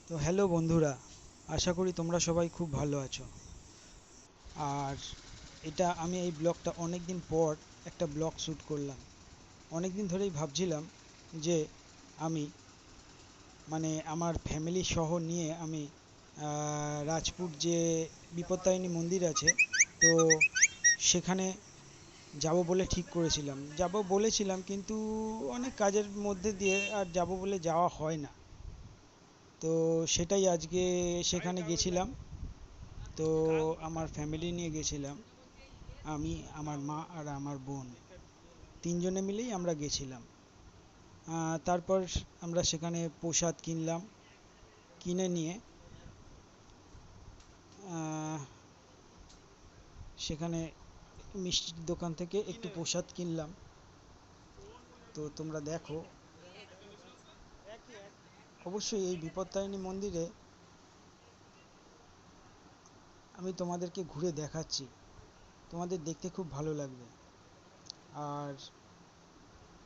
তো হ্যালো বন্ধুরা, আশা করি তোমরা সবাই খুব ভালো আছো। আর আমি এই ব্লগটা অনেক দিন পর একটা ব্লগ শ্যুট করলাম। অনেক দিন ধরেই ভাবছিলাম যে আমি আমার ফ্যামিলি সহ নিয়ে আমি রাজপুর যে বিপত্তারিণী মন্দির আছে, তো সেখানে যাব বলে ঠিক করেছিলাম, যাব বলেছিলাম, কিন্তু অনেক কাজের মধ্যে দিয়ে আর যাব বলে যাওয়া হয় না। তো সেটাই আজকে সেখানে গেছিলাম। তো আমার ফ্যামিলি নিয়ে গেছিলাম, আমি, আমার মা আর আমার বোন, তিনজনে মিলেই আমরা গেছিলাম। তারপর আমরা সেখানে প্রসাদ কিনলাম, কিনে নিয়ে আহ, সেখানে মিষ্টির দোকান থেকে একটু প্রসাদ কিনলাম। তো তোমরা দেখো, অবশ্যই এই বিপত্তারিণী মন্দিরে আমি তোমাদেরকে ঘুরে দেখাচ্ছি, তোমাদের দেখতে খুব ভালো লাগবে। আর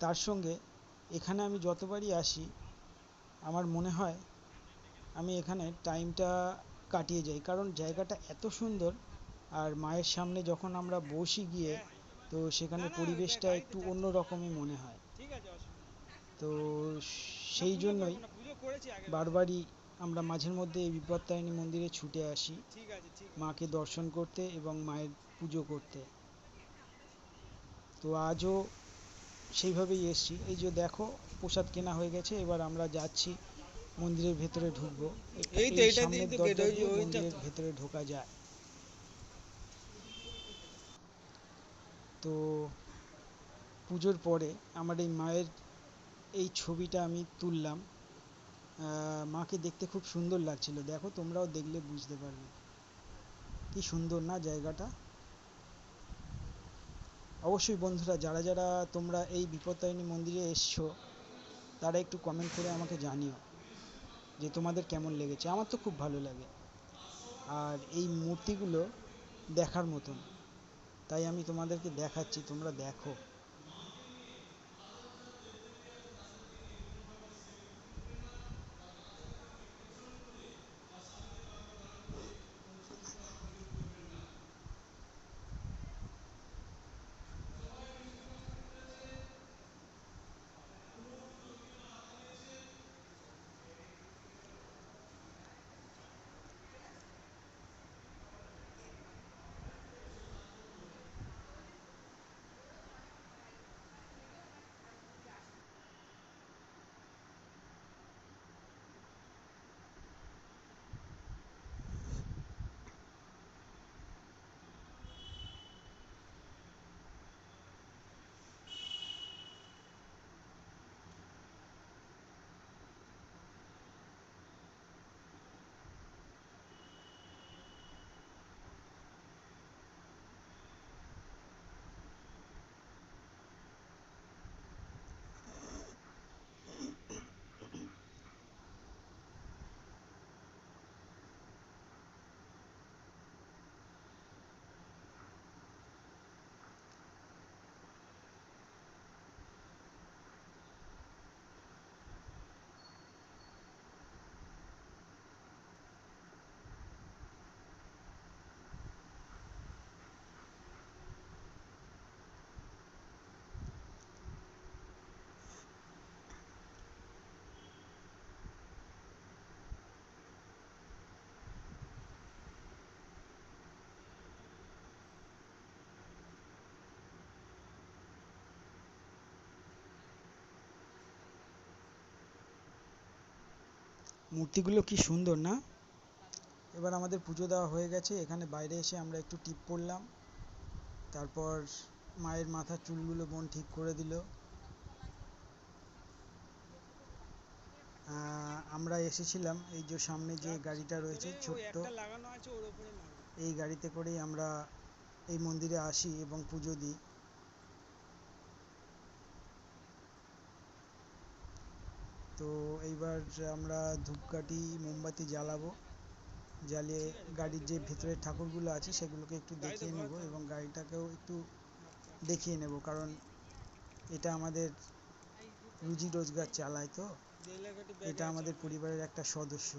তার সঙ্গে এখানে আমি যতবারই আসি আমার মনে হয় আমি এখানে টাইমটা কাটিয়ে যাই, কারণ জায়গাটা এত সুন্দর। আর মায়ের সামনে যখন আমরা বসি গিয়ে, তো সেখানে পরিবেশটা একটু অন্য রকমই মনে হয়। তো সেই জন্যই বারবারই আমরা মাঝের মধ্যে এই বিপত্তারিণী মন্দিরে ছুটে আসি, মাকে দর্শন করতে এবং মায়ের পুজো করতে। তো আজও সেইভাবেই এসছি। এই যে দেখো, প্রসাদ কেনা হয়ে গেছে, এবার আমরা যাচ্ছি, মন্দিরের ভেতরে ঢুকবো। এই সামনের দরজা দিয়ে মন্দিরের ভেতরে ঢোকা যায়। তো পুজোর পরে আমার এই মায়ের এই ছবিটা আমি তুললাম। মাকে দেখতে খুব সুন্দর লাগছিল, দেখো তোমরাও দেখলে বুঝতে পারবে কি সুন্দর না জায়গাটা। অবশ্যই বন্ধুরা, যারা যারা তোমরা এই বিপত্তারিণী মন্দিরে এসছো, তারা একটু কমেন্ট করে আমাকে জানিও যে তোমাদের কেমন লেগেছে। আমার তো খুব ভালো লাগে। আর এই মূর্তিগুলো দেখার মতন, তাই আমি তোমাদেরকে দেখাচ্ছি, তোমরা দেখো। মূর্তিগুলো কি সুন্দর না? এবার আমাদের পুজো দেওয়া হয়ে গেছে, এখানে বাইরে এসে আমরা একটু টিপ পড়লাম। তারপর মায়ের মাথার চুলগুলো বোন ঠিক করে দিল। আমরা এসেছিলাম এই যে সামনে যে গাড়িটা রয়েছে ছোট্ট, এই গাড়িতে করেই আমরা এই মন্দিরে আসি এবং পুজো দিই। তো এইবার আমরা ধূপকাঠি মোমবাতি জ্বালাবো, জ্বালিয়ে গাড়ির যে ভেতরের ঠাকুরগুলো আছে সেগুলোকে একটু দেখিয়ে নেব এবং গাড়িটাকেও একটু দেখিয়ে নেব, কারণ এটা আমাদের রুজি রোজগার চালায়, তো এটা আমাদের পরিবারের একটা সদস্য।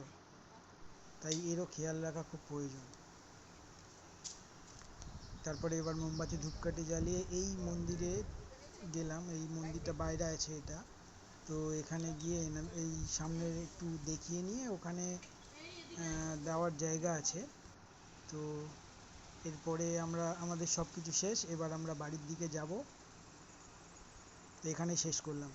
তাই এরও খেয়াল রাখা খুব প্রয়োজন। তারপরে এবার মোমবাতি ধূপকাঠি জ্বালিয়ে এই মন্দিরে গেলাম। এই মন্দিরটা বাইরে আছে এটা, তো এখানে গিয়ে এই সামনে একটু দেখিয়ে নিয়ে ওখানে দেওয়ার জায়গা আছে। তো এরপরে আমাদের সব কিছু শেষ, এবার আমরা বাড়ির দিকে যাব। তো এখানেই শেষ করলাম।